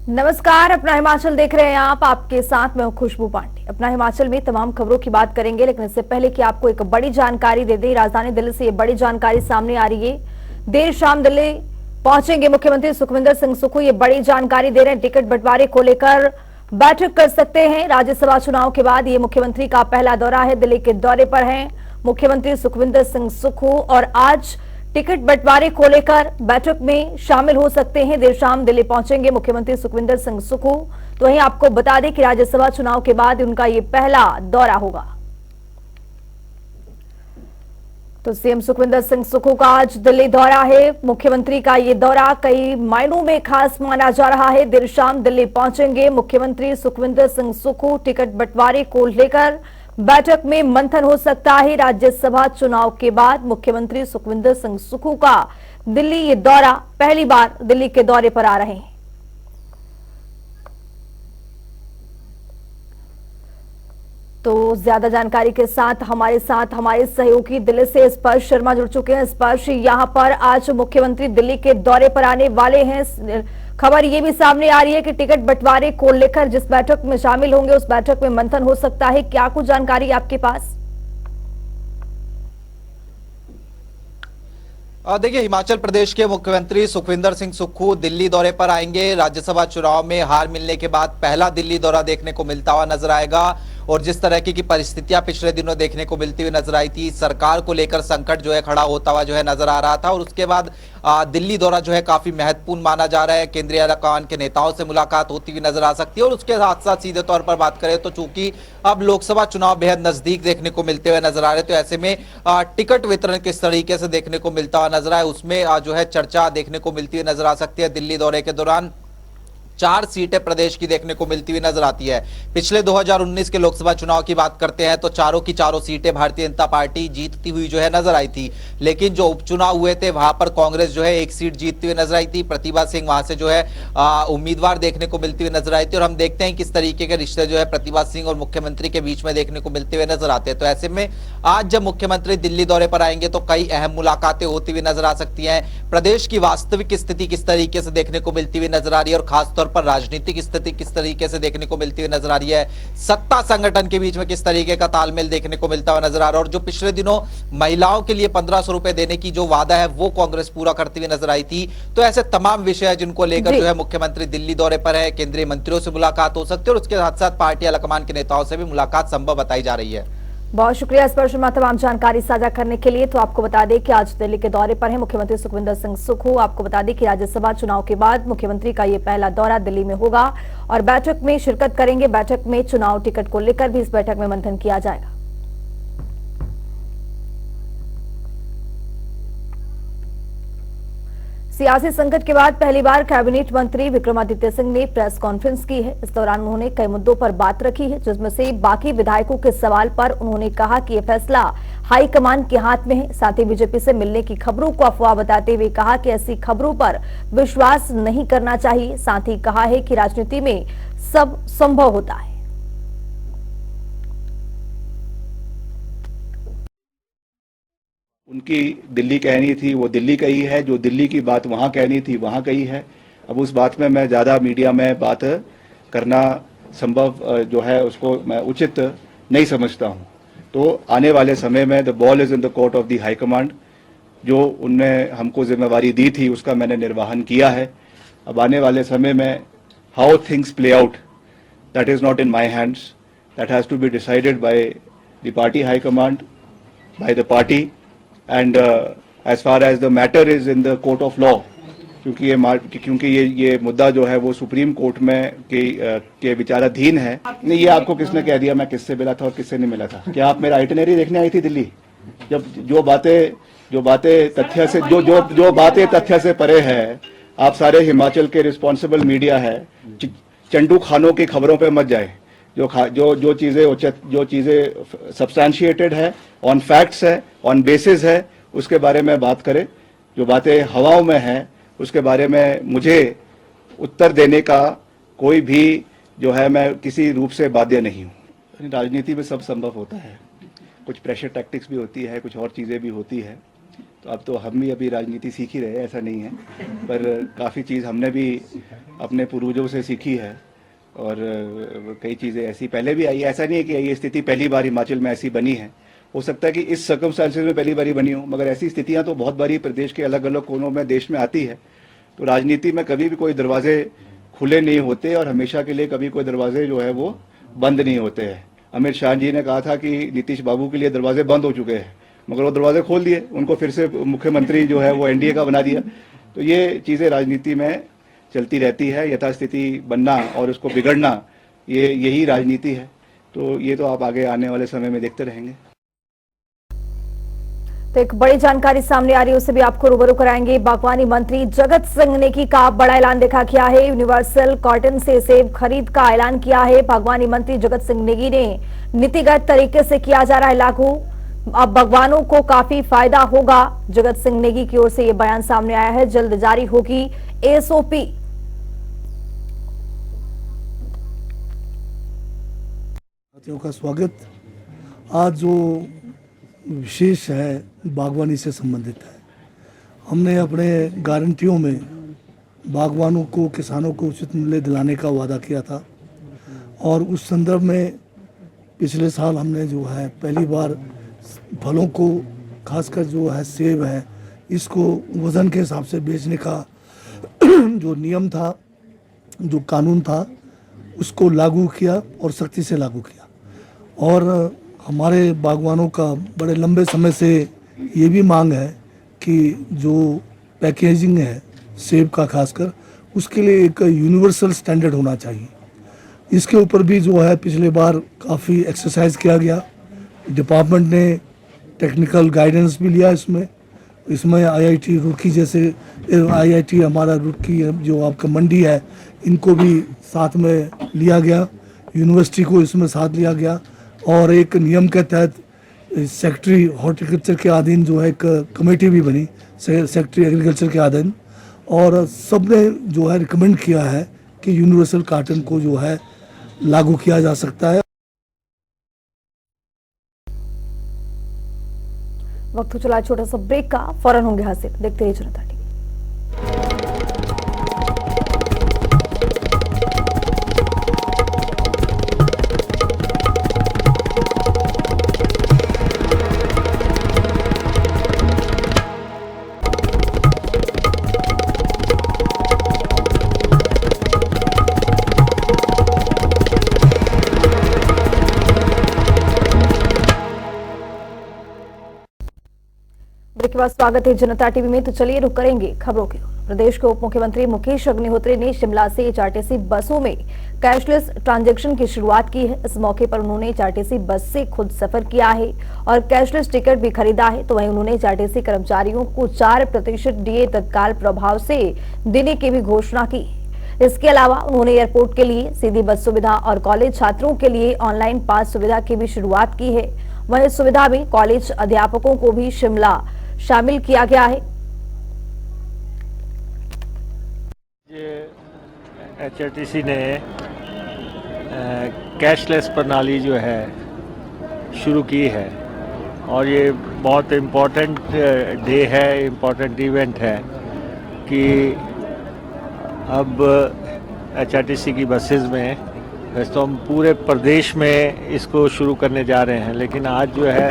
नमस्कार, अपना हिमाचल देख रहे हैं आप। आपके साथ मैं हूं खुशबू पांडे। अपना हिमाचल में तमाम खबरों की बात करेंगे, लेकिन इससे पहले कि आपको एक बड़ी जानकारी दे दें, राजधानी दिल्ली से ये बड़ी जानकारी सामने आ रही है। देर शाम दिल्ली पहुंचेंगे मुख्यमंत्री सुखविंदर सिंह सुक्खू। ये बड़ी जानकारी दे रहे हैं, टिकट बंटवारे को लेकर बैठक कर सकते हैं। राज्यसभा चुनाव के बाद ये मुख्यमंत्री का पहला दौरा है। दिल्ली के दौरे पर हैं मुख्यमंत्री सुखविंदर सिंह सुक्खू और आज टिकट बंटवारे को लेकर बैठक में शामिल हो सकते हैं। देर शाम दिल्ली पहुंचेंगे मुख्यमंत्री सुखविंदर सिंह सुक्खू। तो वहीं आपको बता दें कि राज्यसभा चुनाव के बाद उनका ये पहला दौरा होगा। तो सीएम सुखविंदर सिंह सुक्खू का आज दिल्ली दौरा है। मुख्यमंत्री का ये दौरा कई मायनों में खास माना जा रहा है। देर शाम दिल्ली पहुंचेंगे मुख्यमंत्री सुखविंदर सिंह सुक्खू। टिकट बंटवारे को लेकर बैठक में मंथन हो सकता है। राज्यसभा चुनाव के बाद मुख्यमंत्री सुखविंदर सिंह सुक्खू का दिल्ली ये दौरा, पहली बार दिल्ली के दौरे पर आ रहे हैं। तो ज्यादा जानकारी के साथ हमारे सहयोगी दिल्ली से स्पर्श शर्मा जुड़ चुके हैं। स्पर्श, यहां पर आज मुख्यमंत्री दिल्ली के दौरे पर आने वाले हैं। खबर ये भी सामने आ रही है कि टिकट बंटवारे को लेकर जिस बैठक में शामिल होंगे उस बैठक में मंथन हो सकता है। क्या कुछ जानकारी आपके पास? देखिए, हिमाचल प्रदेश के मुख्यमंत्री सुखविंदर सिंह सुक्खू दिल्ली दौरे पर आएंगे। राज्यसभा चुनाव में हार मिलने के बाद पहला दिल्ली दौरा देखने को मिलता हुआ नजर आएगा। और जिस तरह की परिस्थितियां पिछले दिनों देखने को मिलती हुई नजर आई थी, सरकार को लेकर संकट जो है खड़ा होता हुआ जो है नजर आ रहा था। और उसके बाद दिल्ली दौरा जो है काफी महत्वपूर्ण माना जा रहा है। केंद्रीय अलग के नेताओं से मुलाकात होती हुई नजर आ सकती है। और उसके साथ साथ सीधे तौर पर बात करें तो चूंकि अब लोकसभा चुनाव बेहद नजदीक देखने को मिलते हुए नजर आ रहे, तो ऐसे में टिकट वितरण किस तरीके से देखने को मिलता हुआ नजर आए, उसमें जो है चर्चा देखने को मिलती हुई नजर आ सकती है। दिल्ली दौरे के दौरान 4 सीटें प्रदेश की देखने को मिलती हुई नजर आती है। पिछले 2019 के लोकसभा चुनाव की बात करते हैं तो चारों की चारों सीटें भारतीय जनता पार्टी जीतती हुई जो है नजर आई थी। लेकिन जो उपचुनाव हुए थे वहां पर कांग्रेस जो है एक सीट जीतती हुई नजर आई थी। प्रतिभा सिंह वहां से जो है उम्मीदवार देखने को मिलती हुई नजर आई थी। और हम देखते हैं किस तरीके के रिश्ते जो है प्रतिभा सिंह और मुख्यमंत्री के बीच में देखने को मिलते हुए नजर आते हैं। तो ऐसे में आज जब मुख्यमंत्री दिल्ली दौरे पर आएंगे तो कई अहम मुलाकातें होती हुई नजर आ सकती हैं। प्रदेश की वास्तविक स्थिति किस तरीके से देखने को मिलती हुई नजर आ रही है और खासतौर पर राजनीतिक स्थिति किस तरीके से देखने को मिलती हुई नजर आ रही है, सत्ता संगठन के बीच में किस तरीके का तालमेल देखने को मिलता हुआ नजर आ रहा है। और जो पिछले दिनों महिलाओं के लिए 1500 रुपए देने की जो वादा है वो कांग्रेस पूरा करती हुई नजर आई थी। तो ऐसे तमाम विषय है जिनको लेकर जो है मुख्यमंत्री दिल्ली दौरे पर है। केंद्रीय मंत्रियों से मुलाकात हो सकती है और उसके साथ साथ पार्टी आलाकमान के नेताओं से भी मुलाकात संभव बताई जा रही है। बहुत शुक्रिया स्पर्श शर्मा तमाम जानकारी साझा करने के लिए। तो आपको बता दें कि आज दिल्ली के दौरे पर है मुख्यमंत्री सुखविंदर सिंह सुक्खू। आपको बता दें कि राज्यसभा चुनाव के बाद मुख्यमंत्री का ये पहला दौरा दिल्ली में होगा और बैठक में शिरकत करेंगे। बैठक में चुनाव टिकट को लेकर भी इस बैठक में मंथन किया जाएगा। सियासी संकट के बाद पहली बार कैबिनेट मंत्री विक्रमादित्य सिंह ने प्रेस कॉन्फ्रेंस की है। इस दौरान उन्होंने कई मुद्दों पर बात रखी है, जिसमें से बाकी विधायकों के सवाल पर उन्होंने कहा कि यह फैसला हाईकमान के हाथ में है। साथ ही बीजेपी से मिलने की खबरों को अफवाह बताते हुए कहा कि ऐसी खबरों पर विश्वास नहीं करना चाहिए। साथ ही कहा है कि राजनीति में सब संभव होता है। उनकी दिल्ली कहनी थी वो दिल्ली कही है, जो दिल्ली की बात वहाँ कहनी थी वहाँ कही है। अब उस बात में मैं ज़्यादा मीडिया में बात करना संभव जो है उसको मैं उचित नहीं समझता हूँ। तो आने वाले समय में the ball is in the court of the high command. जो उनने हमको जिम्मेवारी दी थी उसका मैंने निर्वहन किया है। अब आने वाले समय में how things play out, that is not in my hands, that has to be decided by the party high command, by the party and as far as the matter is in the court of law, क्योंकि ये मुद्दा जो है वो supreme court में के विचाराधीन है। नहीं, ये आपको किसने कह दिया मैं किससे मिला था और किससे नहीं मिला था? क्या आप मेरा आइटिनरी देखने आई थी दिल्ली? जब जो बातें तथ्य से जो बातें तथ्य से परे है, आप सारे हिमाचल के रिस्पॉन्सिबल मीडिया है, चंडू खानों की खबरों पे मत जाए। जो चीज़ें सब्सटैंशिएटेड है, ऑन फैक्ट्स है, ऑन बेसिस है, उसके बारे में बात करें। जो बातें हवाओं में हैं उसके बारे में मुझे उत्तर देने का कोई भी जो है मैं किसी रूप से बाध्य नहीं हूँ। राजनीति में सब संभव होता है, कुछ प्रेशर टैक्टिक्स भी होती है, कुछ और चीज़ें भी होती है। तो अब तो हम भी अभी राजनीति सीख ही रहे हैं, ऐसा नहीं है, पर काफ़ी चीज़ हमने भी अपने पूर्वजों से सीखी है और कई चीज़ें ऐसी पहले भी आई है। ऐसा नहीं है कि ये स्थिति पहली बार हिमाचल में ऐसी बनी है। हो सकता है कि इस सर्कमस्टांसेस में पहली बारी बनी हो, मगर ऐसी स्थितियां तो बहुत बारी प्रदेश के अलग अलग कोनों में देश में आती है। तो राजनीति में कभी भी कोई दरवाजे खुले नहीं होते और हमेशा के लिए कभी कोई दरवाजे जो है वो बंद नहीं होते हैं। अमित शाह जी ने कहा था कि नीतीश बाबू के लिए दरवाजे बंद हो चुके हैं, मगर वो दरवाजे खोल दिए, उनको फिर से मुख्यमंत्री जो है वो एनडीए का बना दिया। तो ये चीज़ें राजनीति में चलती रहती है। यथास्थिति बनना और उसको बिगड़ना, यही राजनीति है। तो ये तो आप आगे आने वाले समय में देखते रहेंगे। तो एक बड़ी जानकारी सामने आ रही है, उससे भी आपको रूबरू कराएंगे। बागवानी मंत्री जगत सिंह नेगी का बड़ा ऐलान देखा गया है। यूनिवर्सल कॉटन से सेब खरीद का ऐलान किया है बागवानी मंत्री जगत सिंह नेगी ने। नीतिगत तरीके से किया जा रहा है लागू, अब बागवानों को काफी फायदा होगा। जगत सिंह नेगी की ओर से यह बयान सामने आया है। जल्द जारी होगी एसओपी। साथियों का स्वागत। आज जो विशेष है बागवानी से संबंधित है। हमने अपने गारंटियों में बागवानों को, किसानों को उचित मूल्य दिलाने का वादा किया था और उस संदर्भ में पिछले साल हमने जो है पहली बार फलों को, खासकर जो है सेब है, इसको वज़न के हिसाब से बेचने का जो नियम था, जो कानून था, उसको लागू किया और सख्ती से लागू किया। और हमारे बागवानों का बड़े लंबे समय से ये भी मांग है कि जो पैकेजिंग है सेब का खासकर, उसके लिए एक यूनिवर्सल स्टैंडर्ड होना चाहिए। इसके ऊपर भी जो है पिछले बार काफ़ी एक्सरसाइज किया गया। डिपार्टमेंट ने टेक्निकल गाइडेंस भी लिया इसमें आईआईटी रुड़की जैसे, आईआईटी हमारा रुड़की जो आपका मंडी है, इनको भी साथ में लिया गया, यूनिवर्सिटी को इसमें साथ लिया गया और एक नियम के तहत सेक्रेटरी हॉर्टिकल्चर के अधीन जो है एक कमेटी भी बनी, सेक्रेटरी एग्रीकल्चर के अधीन, और सबने जो है रिकमेंड किया है कि यूनिवर्सल कॉटन को जो है लागू किया जा सकता है। वक्त हो चला छोटा सा ब्रेक का, फौरन होंगे हासिल। देखते रहिए जनता टीवी। के बाद स्वागत है जनता टीवी में। तो चलिए रुक करेंगे खबरों की ओर। प्रदेश के उप मुख्यमंत्री मुकेश अग्निहोत्री ने शिमला से एचआरटीसी बसों में कैशलेस ट्रांजैक्शन की शुरुआत की है। इस मौके पर उन्होंने एचआरटीसी बस से खुद सफर किया है और कैशलेस टिकट भी खरीदा है। तो वहीं उन्होंने एचआरटीसी कर्मचारियों को 4% डीए तत्काल प्रभाव से देने की भी घोषणा की। इसके अलावा उन्होंने एयरपोर्ट के लिए सीधी बस सुविधा और कॉलेज छात्रों के लिए ऑनलाइन पास सुविधा की भी शुरुआत की है। वहीं इस सुविधा में कॉलेज अध्यापकों को भी शिमला शामिल किया गया है। एचआरटीसी ने कैशलेस प्रणाली जो है शुरू की है और ये बहुत इम्पोर्टेंट डे है, इम्पोर्टेंट इवेंट है कि अब एचआरटीसी की बसेस में, वैसे तो हम पूरे प्रदेश में इसको शुरू करने जा रहे हैं, लेकिन आज जो है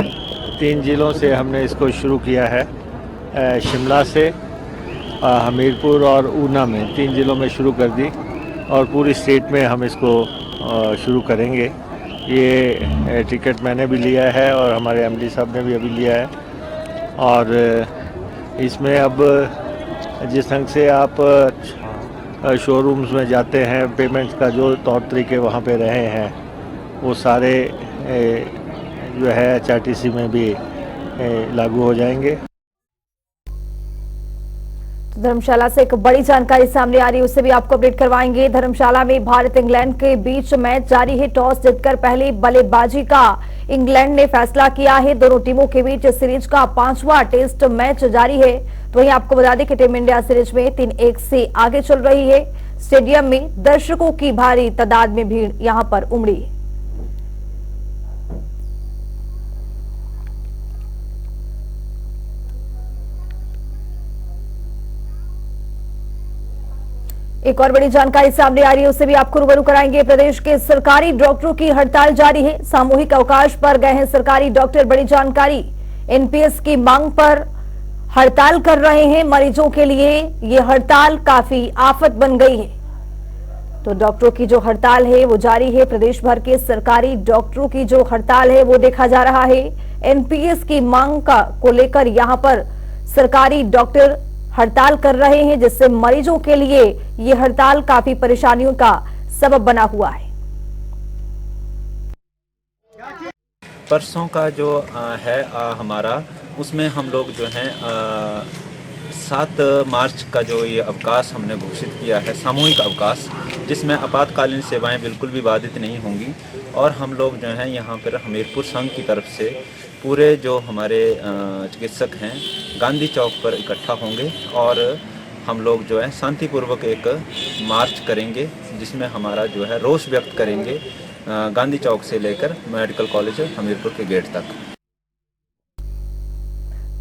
3 जिलों से हमने इसको शुरू किया है। शिमला से, हमीरपुर और ऊना में 3 जिलों में शुरू कर दी और पूरी स्टेट में हम इसको शुरू करेंगे। ये टिकट मैंने भी लिया है और हमारे एमडी साहब ने भी अभी लिया है और इसमें अब जिस ढंग से आप शोरूम्स में जाते हैं, पेमेंट्स का जो तौर तरीके वहाँ पे रहे हैं, वो सारे जो है एचआरटीसी में भी लागू हो जाएंगे। धर्मशाला से एक बड़ी जानकारी सामने आ रही है, उससे भी आपको अपडेट करवाएंगे। धर्मशाला में भारत इंग्लैंड के बीच मैच जारी है। टॉस जीतकर पहले बल्लेबाजी का इंग्लैंड ने फैसला किया है। दोनों टीमों के बीच सीरीज का 5वां टेस्ट मैच जारी है। तो वहीं आपको बता दें कि टीम इंडिया सीरीज में 3-1 से आगे चल रही है। स्टेडियम में दर्शकों की भारी तादाद में भीड़ यहां पर उमड़ी है। एक और बड़ी जानकारी सामने आ रही है, उससे भी आपको रूबरू कराएंगे। प्रदेश के सरकारी डॉक्टरों की हड़ताल जारी है। सामूहिक अवकाश पर गए हैं सरकारी डॉक्टर। बड़ी जानकारी, एनपीएस की मांग पर हड़ताल कर रहे हैं। मरीजों के लिए ये हड़ताल काफी आफत बन गई है। तो डॉक्टरों की जो हड़ताल है वो जारी है। प्रदेश भर के सरकारी डॉक्टरों की जो हड़ताल है वो देखा जा रहा है। एनपीएस की मांग को लेकर यहां पर सरकारी डॉक्टर हड़ताल कर रहे हैं, जिससे मरीजों के लिए ये हड़ताल काफी परेशानियों का सबब बना हुआ है। परसों का जो है हमारा, उसमें हम लोग जो है 7 मार्च का जो ये अवकाश हमने घोषित किया है, सामूहिक अवकाश, जिसमें आपातकालीन सेवाएं बिल्कुल भी बाधित नहीं होंगी। और हम लोग जो हैं यहाँ पर हमीरपुर संघ की तरफ से पूरे जो हमारे चिकित्सक हैं गांधी चौक पर इकट्ठा होंगे और हम लोग जो है शांतिपूर्वक एक मार्च करेंगे, जिसमें हमारा जो है रोष व्यक्त करेंगे गांधी चौक से लेकर मेडिकल कॉलेज हमीरपुर के गेट तक।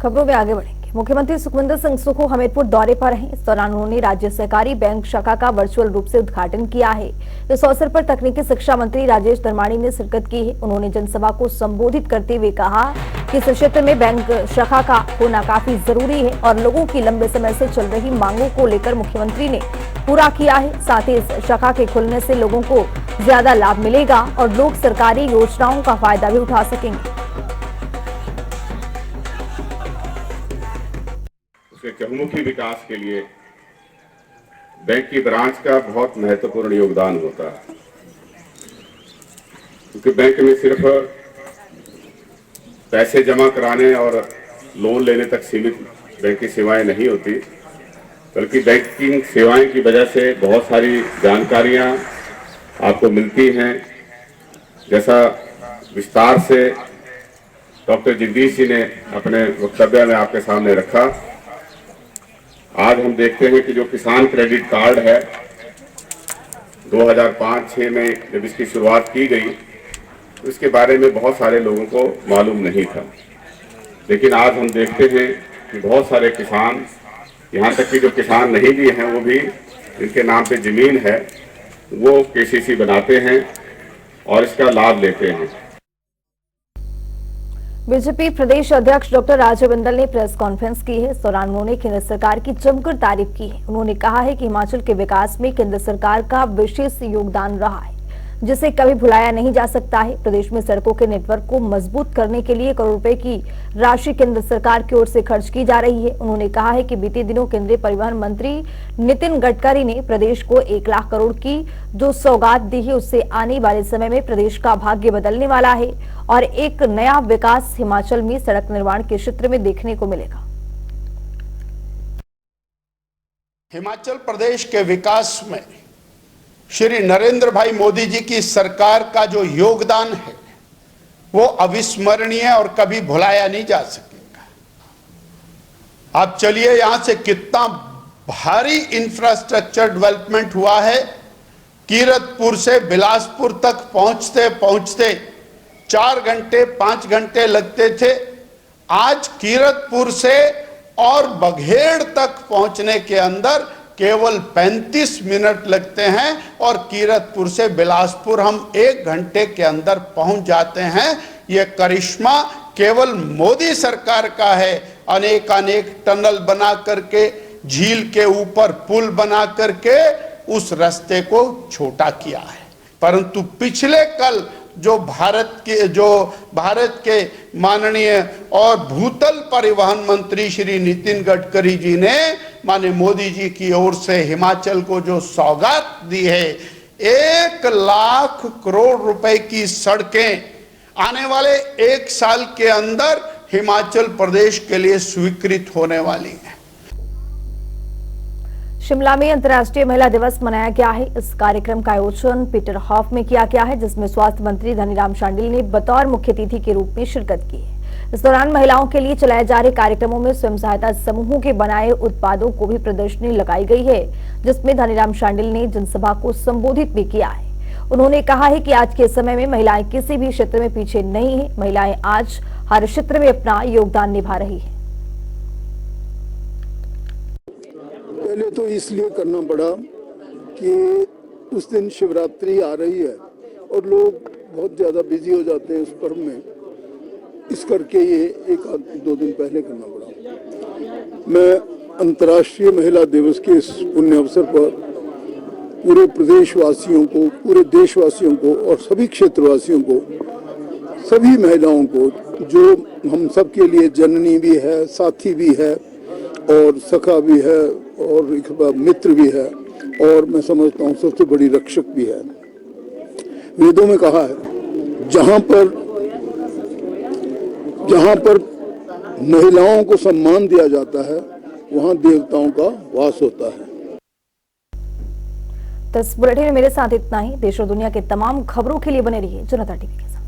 खबरों में आगे बढ़ेंगे। मुख्यमंत्री सुखविंदर सिंह सुक्खू हमीरपुर दौरे पर हैं। इस दौरान उन्होंने राज्य सहकारी बैंक शाखा का वर्चुअल रूप से उद्घाटन किया है। इस अवसर पर तकनीकी शिक्षा मंत्री राजेश धर्माणी ने शिरकत की है। उन्होंने जनसभा को संबोधित करते हुए कहा कि इस क्षेत्र में बैंक शाखा का होना काफी जरूरी है और लोगों की लंबे समय से चल रही मांगों को लेकर मुख्यमंत्री ने पूरा किया है। साथ ही इस शाखा के खुलने से लोगों को ज्यादा लाभ मिलेगा और लोग सरकारी योजनाओं का फायदा भी उठा सकेंगे। उसके चहुमुखी विकास के लिए बैंक की ब्रांच का बहुत महत्वपूर्ण योगदान होता है, क्योंकि बैंक में सिर्फ पैसे जमा कराने और लोन लेने तक सीमित बैंक की सेवाएं नहीं होती, बल्कि बैंकिंग सेवाएं की वजह से बहुत सारी जानकारियां आपको मिलती हैं। जैसा विस्तार से डॉक्टर जगदीश जी ने अपने वक्तव्य में आपके सामने रखा, आज हम देखते हैं कि जो किसान क्रेडिट कार्ड है 2005-06 में जब इसकी शुरुआत की गई तो इसके बारे में बहुत सारे लोगों को मालूम नहीं था, लेकिन आज हम देखते हैं कि बहुत सारे किसान, यहाँ तक कि जो किसान नहीं भी हैं वो भी, जिनके नाम पे जमीन है, वो केसीसी बनाते हैं और इसका लाभ लेते हैं। बीजेपी प्रदेश अध्यक्ष डॉक्टर राजीव बिंदल ने प्रेस कॉन्फ्रेंस की है। इस दौरान उन्होंने केंद्र सरकार की जमकर तारीफ की है। उन्होंने कहा है कि हिमाचल के विकास में केंद्र सरकार का विशेष योगदान रहा है, जिसे कभी भुलाया नहीं जा सकता है। प्रदेश में सड़कों के नेटवर्क को मजबूत करने के लिए करोड़ रुपए की राशि केंद्र सरकार की ओर से खर्च की जा रही है। उन्होंने कहा है कि बीते दिनों केंद्रीय परिवहन मंत्री नितिन गडकरी ने प्रदेश को 1 लाख करोड़ की जो सौगात दी है, उससे आने वाले समय में प्रदेश का भाग्य बदलने वाला है और एक नया विकास हिमाचल में सड़क निर्माण के क्षेत्र में देखने को मिलेगा। हिमाचल प्रदेश के विकास में श्री नरेंद्र भाई मोदी जी की सरकार का जो योगदान है वो अविस्मरणीय और कभी भुलाया नहीं जा सकेगा। आप चलिए, यहां से कितना भारी इंफ्रास्ट्रक्चर डेवलपमेंट हुआ है। कीरतपुर से बिलासपुर तक पहुंचते पहुंचते 4 घंटे 5 घंटे लगते थे। आज कीरतपुर से और बघेड़ तक पहुंचने के अंदर केवल 35 मिनट लगते हैं और कीरतपुर से बिलासपुर हम 1 घंटे के अंदर पहुंच जाते हैं। यह करिश्मा केवल मोदी सरकार का है। अनेक टनल बना करके, झील के ऊपर पुल बना करके उस रास्ते को छोटा किया है। परंतु पिछले कल जो भारत के माननीय और भूतल परिवहन मंत्री श्री नितिन गडकरी जी ने माने मोदी जी की ओर से हिमाचल को जो सौगात दी है, 1 लाख करोड़ रुपए की सड़कें आने वाले 1 साल के अंदर हिमाचल प्रदेश के लिए स्वीकृत होने वाली है। शिमला में अंतर्राष्ट्रीय महिला दिवस मनाया गया है। इस कार्यक्रम का आयोजन पीटर हॉफ में किया गया है, जिसमें स्वास्थ्य मंत्री धनीराम शांडिल ने बतौर मुख्य अतिथि के रूप में शिरकत की है। इस दौरान महिलाओं के लिए चलाए जा रहे कार्यक्रमों में स्वयं सहायता समूहों के बनाए उत्पादों को भी प्रदर्शनी लगाई गई है, जिसमें धनीराम शांडिल ने जनसभा को संबोधित भी किया है। उन्होंने कहा है कि आज के समय में महिलाएं किसी भी क्षेत्र में पीछे नहीं है। महिलाएं आज हर क्षेत्र में अपना योगदान निभा रही है। पहले तो इसलिए करना पड़ा कि उस दिन शिवरात्रि आ रही है और लोग बहुत ज़्यादा बिजी हो जाते हैं उस पर्व में, इस करके ये 1-2 दिन पहले करना पड़ा। मैं अंतर्राष्ट्रीय महिला दिवस के इस पुण्य अवसर पर पूरे प्रदेशवासियों को, पूरे देशवासियों को और सभी क्षेत्रवासियों को, सभी महिलाओं को जो हम सब के लिए जननी भी है, साथी भी है और सखा भी है और एक मित्र भी है और मैं समझता हूँ सबसे बड़ी रक्षक भी है। वेदों में कहा है जहाँ पर महिलाओं को सम्मान दिया जाता है वहाँ देवताओं का वास होता है। तो इस बुलेटिन में मेरे साथ इतना ही। देश और दुनिया के तमाम खबरों के लिए बने रहिए जनता टीवी के साथ।